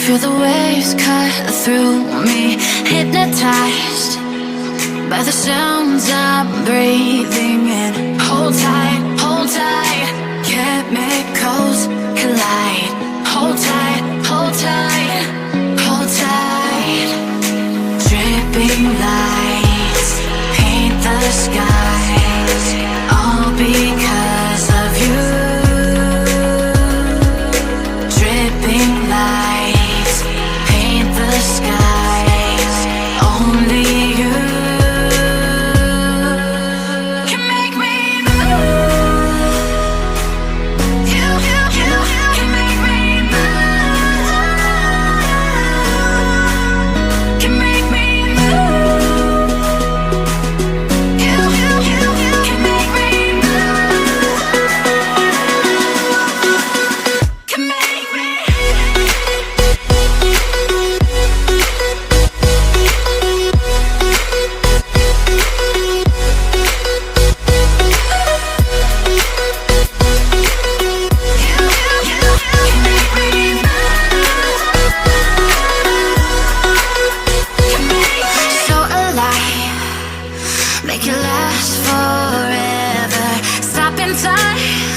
Feel the waves cut through me, hypnotized by the sounds I'm breathing in. Hold tight, hold tight, chemicals collide. Hold tight, hold tight, hold tight. Dripping lights paint the skies, all because of you. Dripping lights paint the skies, only you can make me move. You can make me move. Can make me move. You can make me move. Can make me. So alive, make it last forever. Stop in time.